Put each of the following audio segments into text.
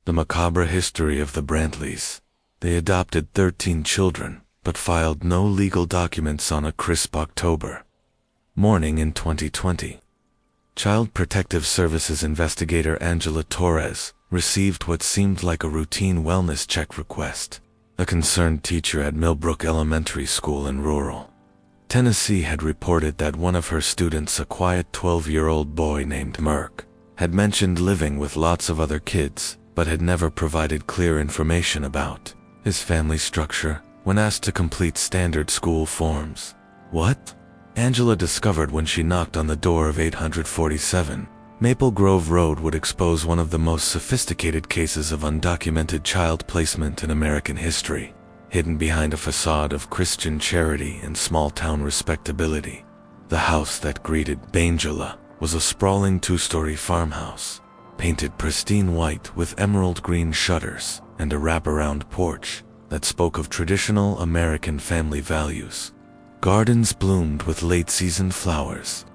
The macabre history of the Brantleys. They adopted 13 children, but filed no legal documents on a crisp October morning in 2020. Child Protective Services investigator Angela Torres received what seemed like a routine wellness check request. A concerned teacher at Millbrook Elementary School in rural Tennessee had reported that one of her students, a quiet 12-year-old boy named Merck, had mentioned living with lots of other kids, but had never provided clear information about his family structure when asked to complete standard school forms. What? Angela discovered when she knocked on the door of 847 Maple Grove Road would expose one of the most sophisticated cases of undocumented child placement in American history, hidden behind a facade of Christian charity and small-town respectability. The house that greeted Angela was a sprawling 2-story farmhouse, painted pristine white with emerald green shutters and a wraparound porch that spoke of traditional American family values. Gardens bloomed with late-season flowers.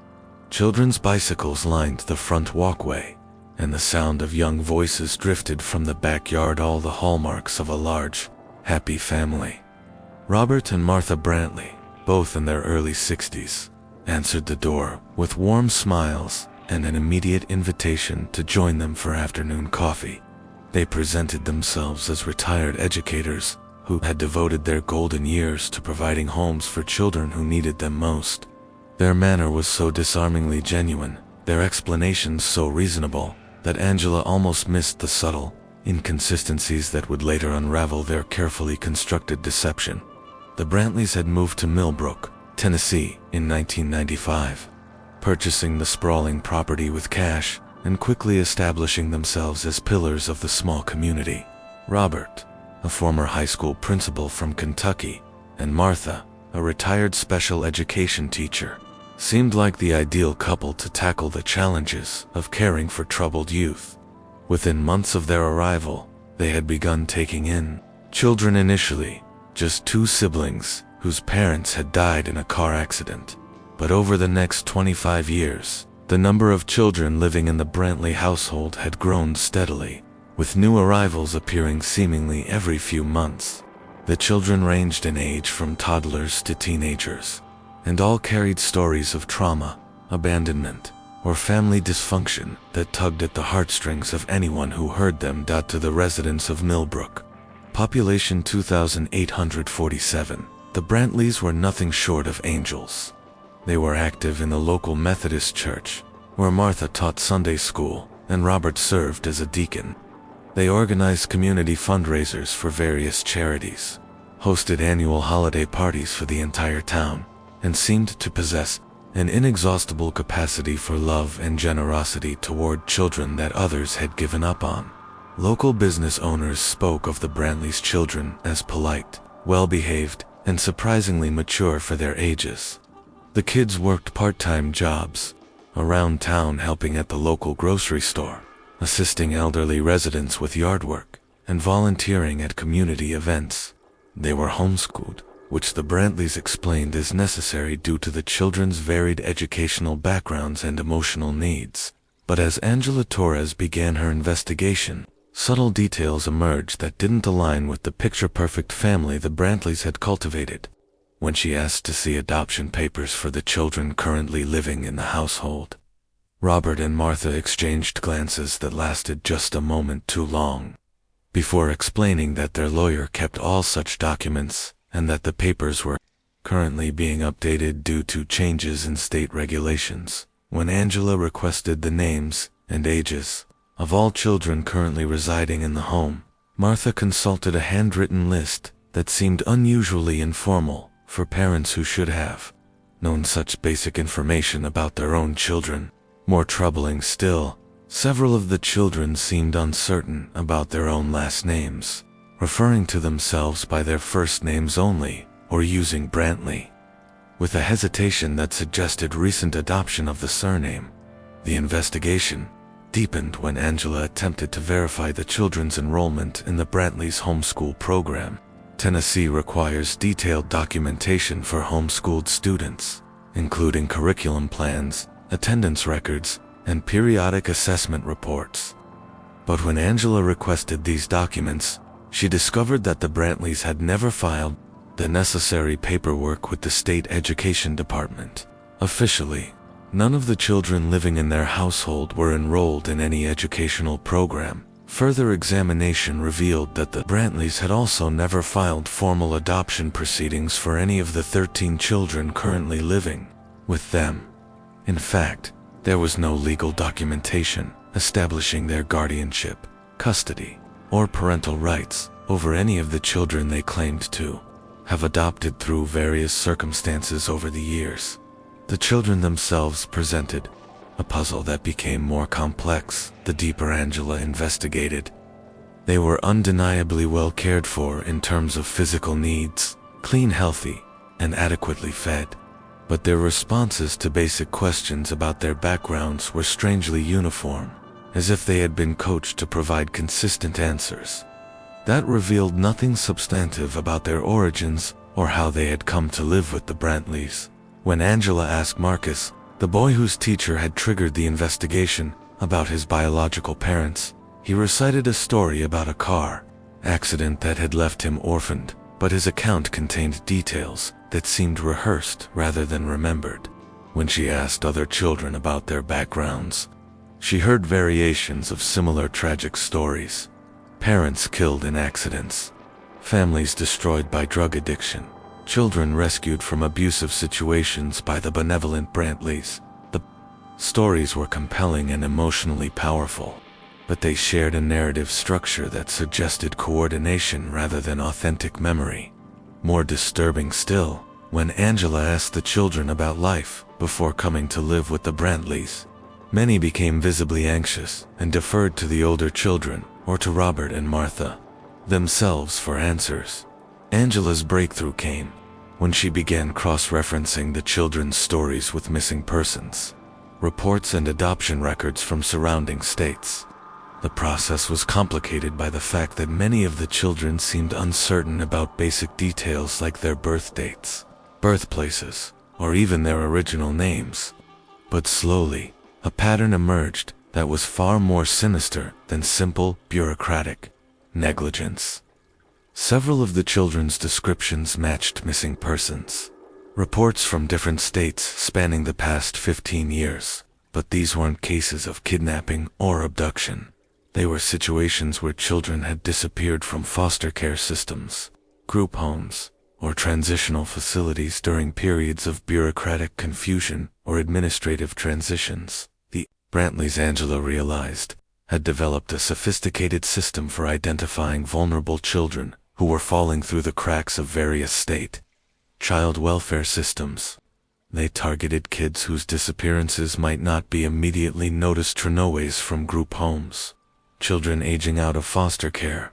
Children's bicycles lined the front walkway, and the sound of young voices drifted from the backyard, all the hallmarks of a large, happy family. Robert and Martha Brantley, both in their early 60s, answered the door with warm smiles and an immediate invitation to join them for afternoon coffee. They presented themselves as retired educators who had devoted their golden years to providing homes for children who needed them most. Their manner was so disarmingly genuine, their explanations so reasonable, that Angela almost missed the subtle inconsistencies that would later unravel their carefully constructed deception. The Brantleys had moved to Millbrook, Tennessee, in 1995, purchasing the sprawling property with cash and quickly establishing themselves as pillars of the small community. Robert, a former high school principal from Kentucky, and Martha, a retired special education teacher, seemed like the ideal couple to tackle the challenges of caring for troubled youth. Within months of their arrival, they had begun taking in children, initially just 2 siblings whose parents had died in a car accident. But over the next 25 years, the number of children living in the Brantley household had grown steadily, with new arrivals appearing seemingly every few months. The children ranged in age from toddlers to teenagers, and all carried stories of trauma, abandonment, or family dysfunction that tugged at the heartstrings of anyone who heard them. To the residents of Millbrook, population 2,847, the Brantleys were nothing short of angels. They were active in the local Methodist church, where Martha taught Sunday school and Robert served as a deacon. They organized community fundraisers for various charities, hosted annual holiday parties for the entire town, and seemed to possess an inexhaustible capacity for love and generosity toward children that others had given up on. Local business owners spoke of the Brantleys' children as polite, well-behaved, and surprisingly mature for their ages. The kids worked part-time jobs around town, helping at the local grocery store, assisting elderly residents with yard work, and volunteering at community events. They were homeschooled, which the Brantleys explained is necessary due to the children's varied educational backgrounds and emotional needs. But as Angela Torres began her investigation, subtle details emerged that didn't align with the picture-perfect family the Brantleys had cultivated. When she asked to see adoption papers for the children currently living in the household, Robert and Martha exchanged glances that lasted just a moment too long. Before explaining that their lawyer kept all such documents and that the papers were currently being updated due to changes in state regulations, when Angela requested the names and ages of all children currently residing in the home, Martha consulted a handwritten list that seemed unusually informal for parents who should have known such basic information about their own children. More troubling still, several of the children seemed uncertain about their own last names, referring to themselves by their first names only, or using Brantley, with a hesitation that suggested recent adoption of the surname. The investigation deepened when Angela attempted to verify the children's enrollment in the Brantleys' homeschool program. Tennessee requires detailed documentation for homeschooled students, including curriculum plans, attendance records, and periodic assessment reports. But when Angela requested these documents, she discovered that the Brantleys had never filed the necessary paperwork with the state education department. Officially, none of the children living in their household were enrolled in any educational program. Further examination revealed that the Brantleys had also never filed formal adoption proceedings for any of the 13 children currently living with them. In fact, there was no legal documentation establishing their guardianship, custody, or parental rights over any of the children they claimed to have adopted through various circumstances over the years. The children themselves presented a puzzle that became more complex the deeper Angela investigated. They were undeniably well cared for in terms of physical needs, clean, healthy, and adequately fed. But their responses to basic questions about their backgrounds were strangely uniform, as if they had been coached to provide consistent answers that revealed nothing substantive about their origins or how they had come to live with the Brantleys. When Angela asked Marcus, the boy whose teacher had triggered the investigation, about his biological parents, he recited a story about a car accident that had left him orphaned, but his account contained details that seemed rehearsed rather than remembered. When she asked other children about their backgrounds, she heard variations of similar tragic stories. Parents killed in accidents, families destroyed by drug addiction, children rescued from abusive situations by the benevolent Brantleys. The stories were compelling and emotionally powerful, but they shared a narrative structure that suggested coordination rather than authentic memory. More disturbing still, when Angela asked the children about life before coming to live with the Brantleys, many became visibly anxious and deferred to the older children or to Robert and Martha themselves for answers. Angela's breakthrough came when she began cross-referencing the children's stories with missing persons reports and adoption records from surrounding states. The process was complicated by the fact that many of the children seemed uncertain about basic details like their birth dates, birthplaces, or even their original names. But slowly, a pattern emerged that was far more sinister than simple bureaucratic negligence. Several of the children's descriptions matched missing persons reports from different states spanning the past 15 years, but these weren't cases of kidnapping or abduction. They were situations where children had disappeared from foster care systems, group homes, or transitional facilities during periods of bureaucratic confusion or administrative transitions. The Brantleys, Angela realized, had developed a sophisticated system for identifying vulnerable children who were falling through the cracks of various state child welfare systems. They targeted kids whose disappearances might not be immediately noticed, turnaways from group homes, children aging out of foster care,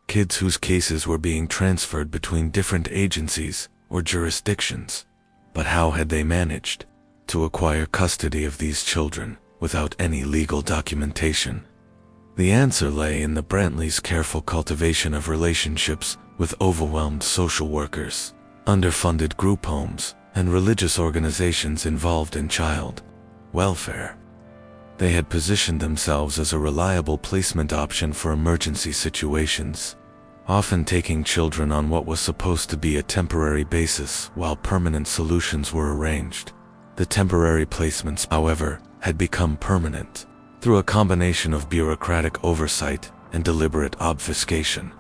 kids whose cases were being transferred between different agencies or jurisdictions. But how had they managed to acquire custody of these children without any legal documentation? The answer lay in the Brantleys' careful cultivation of relationships with overwhelmed social workers, underfunded group homes, and religious organizations involved in child welfare. They had positioned themselves as a reliable placement option for emergency situations, often taking children on what was supposed to be a temporary basis while permanent solutions were arranged. The temporary placements, however, had become permanent through a combination of bureaucratic oversight and deliberate obfuscation.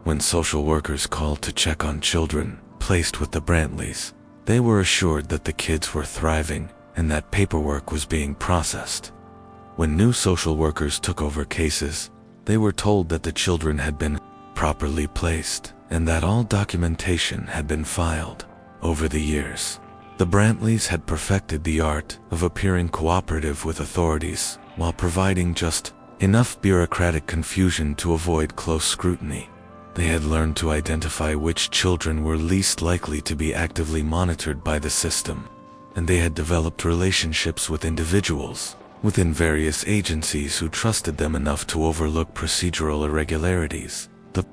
When social workers called to check on children placed with the Brantleys, they were assured that the kids were thriving and that paperwork was being processed. When new social workers took over cases, they were told that the children had been properly placed and that all documentation had been filed. Over the years, the Brantleys had perfected the art of appearing cooperative with authorities while providing just enough bureaucratic confusion to avoid close scrutiny. They had learned to identify which children were least likely to be actively monitored by the system, and they had developed relationships with individuals within various agencies who trusted them enough to overlook procedural irregularities. The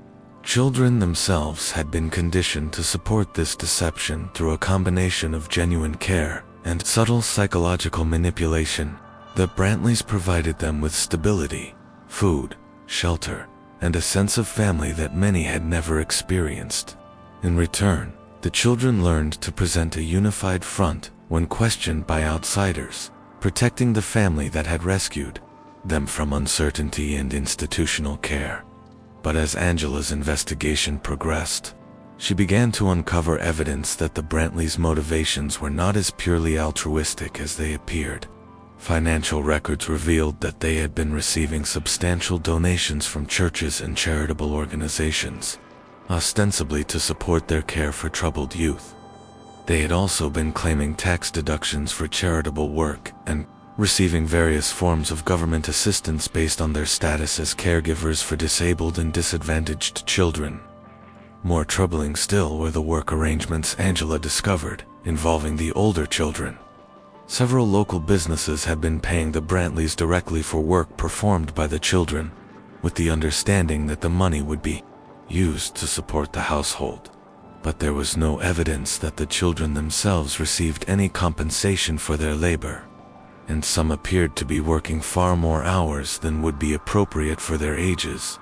children themselves had been conditioned to support this deception through a combination of genuine care and subtle psychological manipulation. The Brantleys provided them with stability, food, shelter, and a sense of family that many had never experienced. In return, the children learned to present a unified front when questioned by outsiders, protecting the family that had rescued them from uncertainty and institutional care. But as Angela's investigation progressed, she began to uncover evidence that the Brantleys' motivations were not as purely altruistic as they appeared. Financial records revealed that they had been receiving substantial donations from churches and charitable organizations, ostensibly to support their care for troubled youth. They had also been claiming tax deductions for charitable work and receiving various forms of government assistance based on their status as caregivers for disabled and disadvantaged children. More troubling still were the work arrangements Angela discovered involving the older children. Several local businesses had been paying the Brantleys directly for work performed by the children, with the understanding that the money would be used to support the household. But there was no evidence that the children themselves received any compensation for their labor, and some appeared to be working far more hours than would be appropriate for their ages.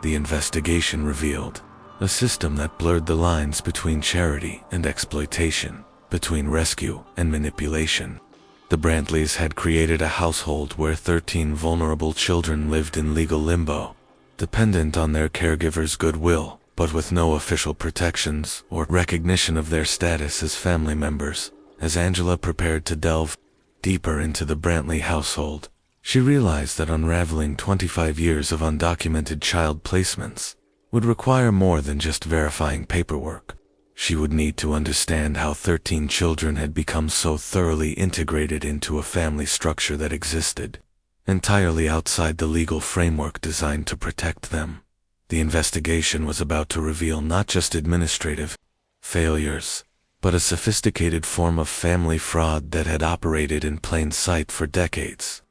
The investigation revealed a system that blurred the lines between charity and exploitation, between rescue and manipulation. The Brantleys had created a household where 13 vulnerable children lived in legal limbo, dependent on their caregivers' goodwill, but with no official protections or recognition of their status as family members. As Angela prepared to delve deeper into the Brantley household, she realized that unraveling 25 years of undocumented child placements would require more than just verifying paperwork. She would need to understand how 13 children had become so thoroughly integrated into a family structure that existed entirely outside the legal framework designed to protect them. The investigation was about to reveal not just administrative failures, but a sophisticated form of family fraud that had operated in plain sight for decades,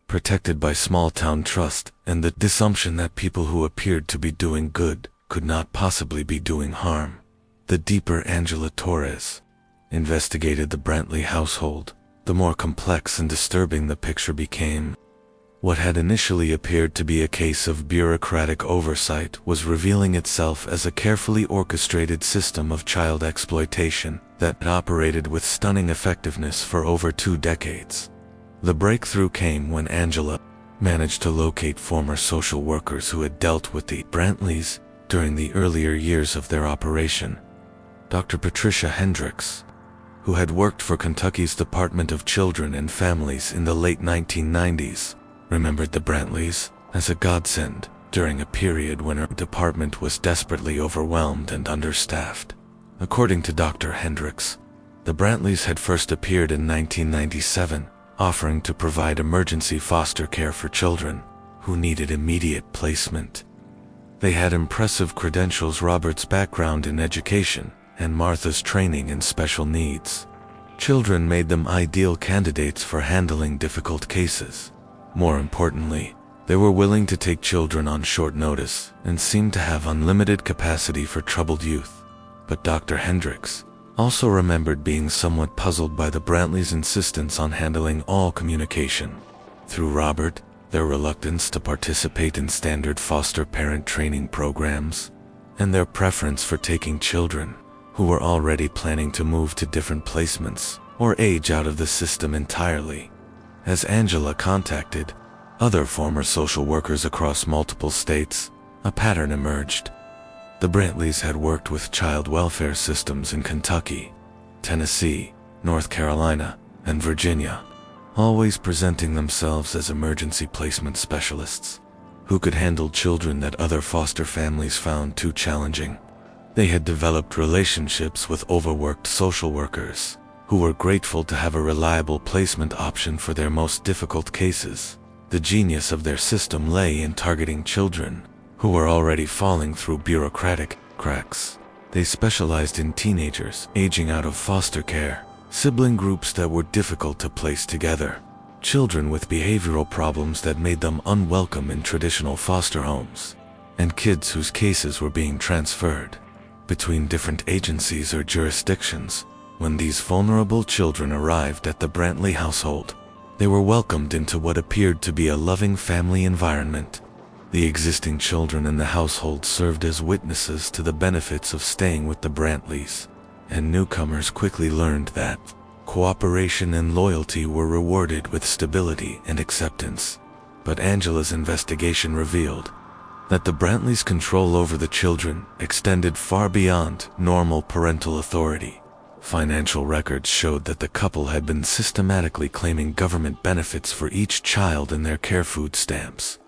protected by small-town trust and the assumption that people who appeared to be doing good could not possibly be doing harm. The deeper Angela Torres investigated the Brantley household, the more complex and disturbing the picture became. What had initially appeared to be a case of bureaucratic oversight was revealing itself as a carefully orchestrated system of child exploitation that operated with stunning effectiveness for over 2 decades. The breakthrough came when Angela managed to locate former social workers who had dealt with the Brantleys during the earlier years of their operation. Dr. Patricia Hendricks, who had worked for Kentucky's Department of Children and Families in the late 1990s, remembered the Brantleys as a godsend during a period when her department was desperately overwhelmed and understaffed. According to Dr. Hendricks, the Brantleys had first appeared in 1997, offering to provide emergency foster care for children who needed immediate placement. They had impressive credentials: Robert's background in education and Martha's training in special needs. Children made them ideal candidates for handling difficult cases. More importantly, they were willing to take children on short notice and seemed to have unlimited capacity for troubled youth. But Dr. Hendricks also remembered being somewhat puzzled by the Brantleys' insistence on handling all communication through Robert, their reluctance to participate in standard foster parent training programs, and their preference for taking children who were already planning to move to different placements or age out of the system entirely. As Angela contacted other former social workers across multiple states, a pattern emerged. The Brantleys had worked with child welfare systems in Kentucky, Tennessee, North Carolina, and Virginia, always presenting themselves as emergency placement specialists who could handle children that other foster families found too challenging. They had developed relationships with overworked social workers who were grateful to have a reliable placement option for their most difficult cases. The genius of their system lay in targeting children who were already falling through bureaucratic cracks. They specialized in teenagers aging out of foster care, sibling groups that were difficult to place together, children with behavioral problems that made them unwelcome in traditional foster homes, and kids whose cases were being transferred between different agencies or jurisdictions. When these vulnerable children arrived at the Brantley household, they were welcomed into what appeared to be a loving family environment. The existing children in the household served as witnesses to the benefits of staying with the Brantleys, and newcomers quickly learned that cooperation and loyalty were rewarded with stability and acceptance. But Angela's investigation revealed that the Brantleys' control over the children extended far beyond normal parental authority. Financial records showed that the couple had been systematically claiming government benefits for each child in their care: food stamps,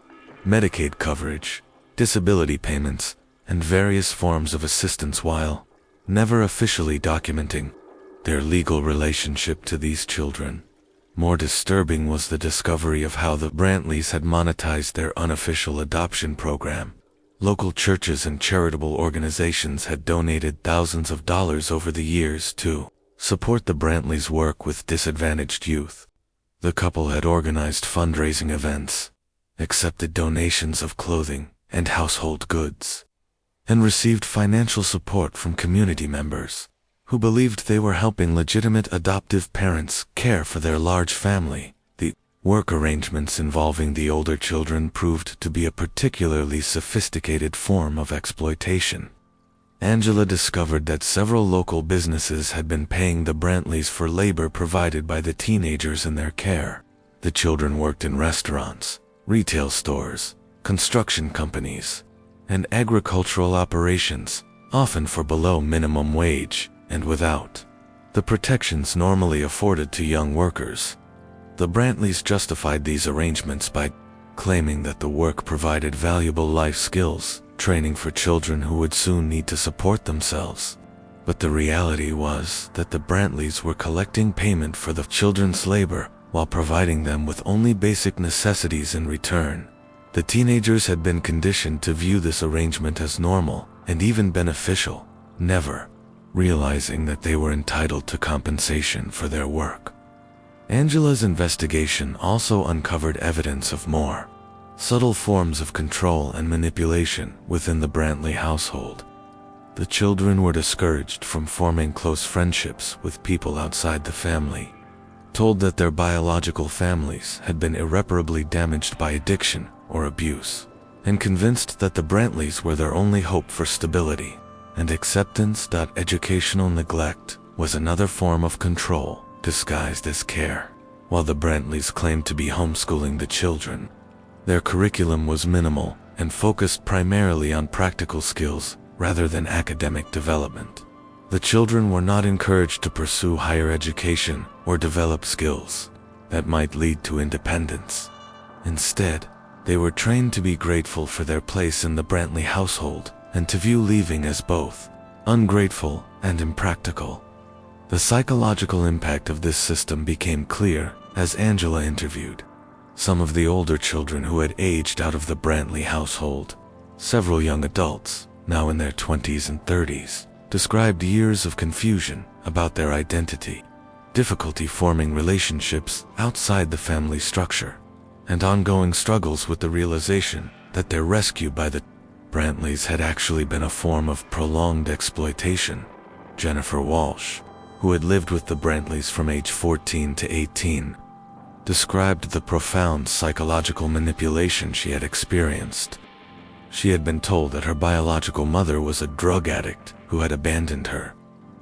Medicaid coverage, disability payments, and various forms of assistance, while never officially documenting their legal relationship to these children. More disturbing was the discovery of how the Brantleys had monetized their unofficial adoption program. Local churches and charitable organizations had donated thousands of dollars over the years to support the Brantleys' work with disadvantaged youth. The couple had organized fundraising events, accepted donations of clothing and household goods, and received financial support from community members who believed they were helping legitimate adoptive parents care for their large family. The work arrangements involving the older children proved to be a particularly sophisticated form of exploitation. Angela discovered that several local businesses had been paying the Brantleys for labor provided by the teenagers in their care. The children worked in restaurants, retail stores, construction companies, and agricultural operations, often for below minimum wage and without the protections normally afforded to young workers. The Brantleys justified these arrangements by claiming that the work provided valuable life skills, training for children who would soon need to support themselves. But the reality was that the Brantleys were collecting payment for the children's labor while providing them with only basic necessities in return. The teenagers had been conditioned to view this arrangement as normal and even beneficial, never realizing that they were entitled to compensation for their work. Angela's investigation also uncovered evidence of more subtle forms of control and manipulation within the Brantley household. The children were discouraged from forming close friendships with people outside the family, told that their biological families had been irreparably damaged by addiction or abuse, and convinced that the Brantleys were their only hope for stability and acceptance. Educational neglect was another form of control disguised as care. While the Brantleys claimed to be homeschooling the children, their curriculum was minimal and focused primarily on practical skills rather than academic development. The children were not encouraged to pursue higher education or develop skills that might lead to independence. Instead, they were trained to be grateful for their place in the Brantley household and to view leaving as both ungrateful and impractical. The psychological impact of this system became clear as Angela interviewed some of the older children who had aged out of the Brantley household. Several young adults, now in their 20s and 30s, described years of confusion about their identity, difficulty forming relationships outside the family structure, and ongoing struggles with the realization that their rescue by the Brantleys had actually been a form of prolonged exploitation. Jennifer Walsh, who had lived with the Brantleys from age 14 to 18, described the profound psychological manipulation she had experienced. She had been told that her biological mother was a drug addict who had abandoned her,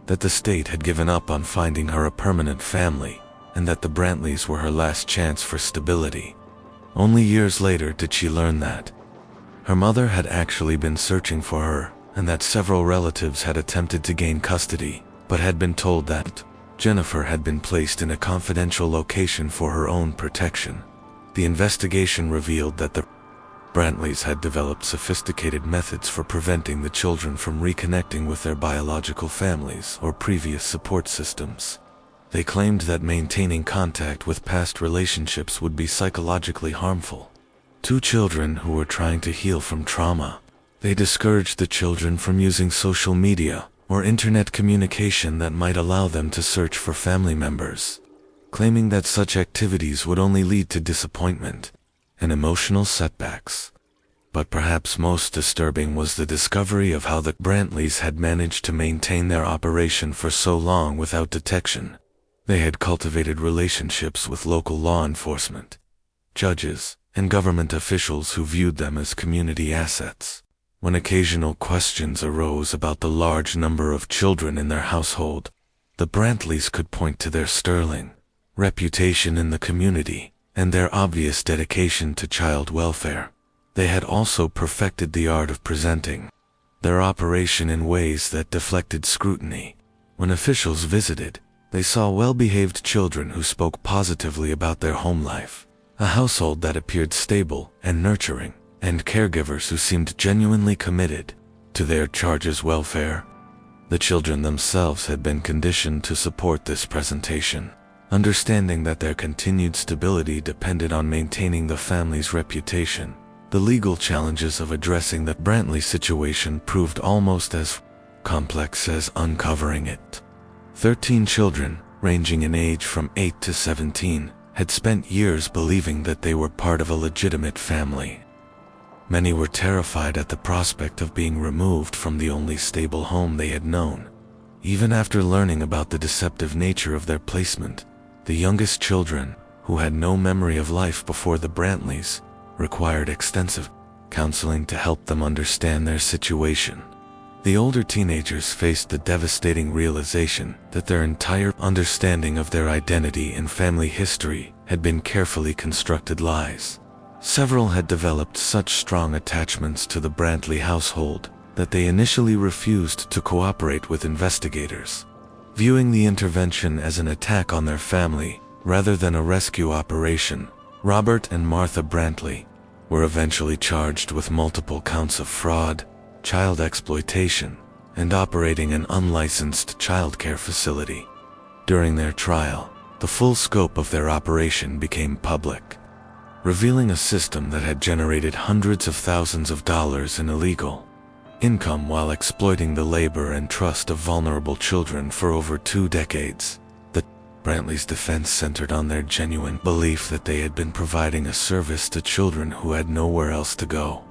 that the state had given up on finding her a permanent family, and that the Brantleys were her last chance for stability. Only years later did she learn that her mother had actually been searching for her, and that several relatives had attempted to gain custody, but had been told that Jennifer had been placed in a confidential location for her own protection. The investigation revealed that the Brantleys had developed sophisticated methods for preventing the children from reconnecting with their biological families or previous support systems. They claimed that maintaining contact with past relationships would be psychologically harmful to children who were trying to heal from trauma. They discouraged the children from using social media or internet communication that might allow them to search for family members, claiming that such activities would only lead to disappointment and emotional setbacks. But perhaps most disturbing was the discovery of how the Brantleys had managed to maintain their operation for so long without detection. They had cultivated relationships with local law enforcement, judges, and government officials who viewed them as community assets. When occasional questions arose about the large number of children in their household, the Brantleys could point to their sterling reputation in the community and their obvious dedication to child welfare. They had also perfected the art of presenting their operation in ways that deflected scrutiny. When officials visited, they saw well-behaved children who spoke positively about their home life, a household that appeared stable and nurturing, and caregivers who seemed genuinely committed to their charge's welfare. The children themselves had been conditioned to support this presentation, understanding that their continued stability depended on maintaining the family's reputation. The legal challenges of addressing the Brantley situation proved almost as complex as uncovering it. 13 children, ranging in age from 8 to 17, had spent years believing that they were part of a legitimate family. Many were terrified at the prospect of being removed from the only stable home they had known. Even after learning about the deceptive nature of their placement, the youngest children, who had no memory of life before the Brantleys, required extensive counseling to help them understand their situation. The older teenagers faced the devastating realization that their entire understanding of their identity and family history had been carefully constructed lies. Several had developed such strong attachments to the Brantley household that they initially refused to cooperate with investigators. Viewing the intervention as an attack on their family rather than a rescue operation, Robert and Martha Brantley were eventually charged with multiple counts of fraud, child exploitation, and operating an unlicensed childcare facility. During their trial, the full scope of their operation became public, revealing a system that had generated hundreds of thousands of dollars in illegal income while exploiting the labor and trust of vulnerable children for over 2 decades. The Brantleys' defense centered on their genuine belief that they had been providing a service to children who had nowhere else to go.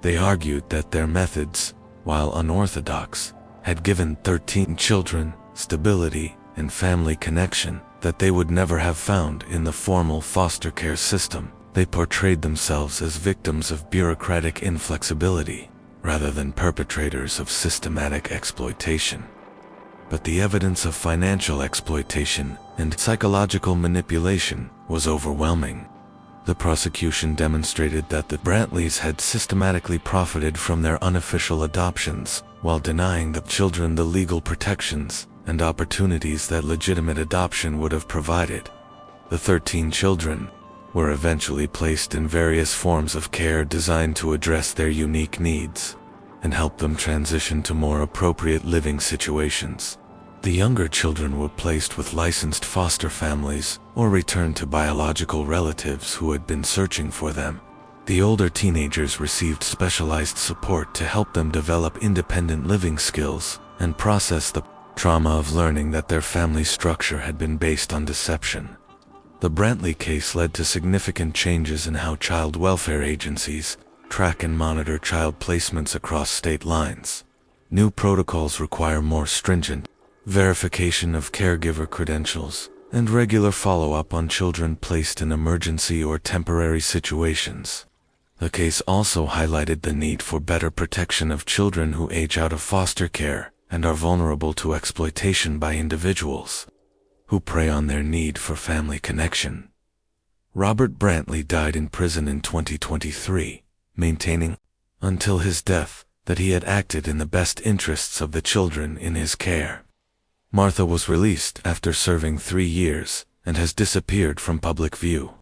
They argued that their methods, while unorthodox, had given 13 children stability and family connection that they would never have found in the formal foster care system. They portrayed themselves as victims of bureaucratic inflexibility, rather than perpetrators of systematic exploitation. But the evidence of financial exploitation and psychological manipulation was overwhelming. The prosecution demonstrated that the Brantleys had systematically profited from their unofficial adoptions, while denying the children the legal protections and opportunities that legitimate adoption would have provided. The 13 children were eventually placed in various forms of care designed to address their unique needs and help them transition to more appropriate living situations. The younger children were placed with licensed foster families or returned to biological relatives who had been searching for them. The older teenagers received specialized support to help them develop independent living skills and process the trauma of learning that their family structure had been based on deception. The Brantley case led to significant changes in how child welfare agencies track and monitor child placements across state lines. New protocols require more stringent verification of caregiver credentials and regular follow-up on children placed in emergency or temporary situations. The case also highlighted the need for better protection of children who age out of foster care and are vulnerable to exploitation by individuals who prey on their need for family connection. Robert Brantley died in prison in 2023, maintaining, until his death, that he had acted in the best interests of the children in his care. Martha was released after serving 3 years and has disappeared from public view.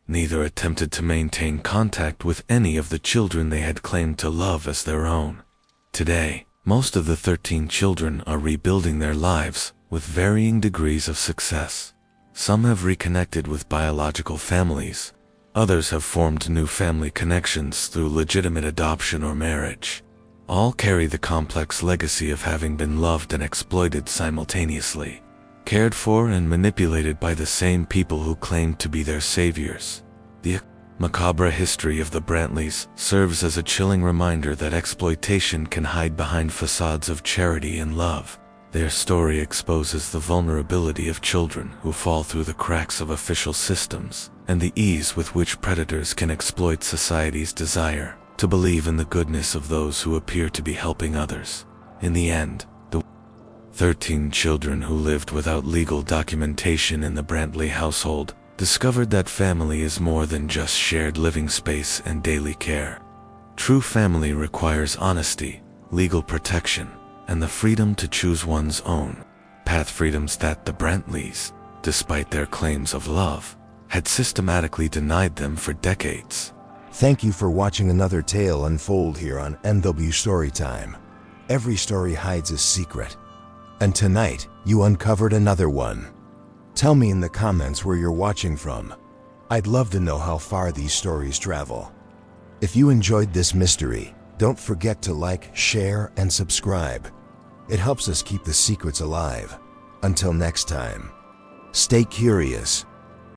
Neither attempted to maintain contact with any of the children they had claimed to love as their own. Today, most of the 13 children are rebuilding their lives with varying degrees of success. Some have reconnected with biological families. Others have formed new family connections through legitimate adoption or marriage. All carry the complex legacy of having been loved and exploited simultaneously, cared for and manipulated by the same people who claimed to be their saviors. The macabre history of the Brantleys serves as a chilling reminder that exploitation can hide behind facades of charity and love. Their story exposes the vulnerability of children who fall through the cracks of official systems, and the ease with which predators can exploit society's desire to believe in the goodness of those who appear to be helping others. In the end, the 13 children who lived without legal documentation in the Brantley household discovered that family is more than just shared living space and daily care. True family requires honesty, legal protection, and the freedom to choose one's own path, freedoms that the Brantleys, despite their claims of love, had systematically denied them for decades. Thank you for watching another tale unfold here on NW Storytime. Every story hides a secret, and tonight you uncovered another one. Tell me in the comments where you're watching from. I'd love to know how far these stories travel. If you enjoyed this mystery, don't forget to like, share, and subscribe. It helps us keep the secrets alive. Until next time, stay curious,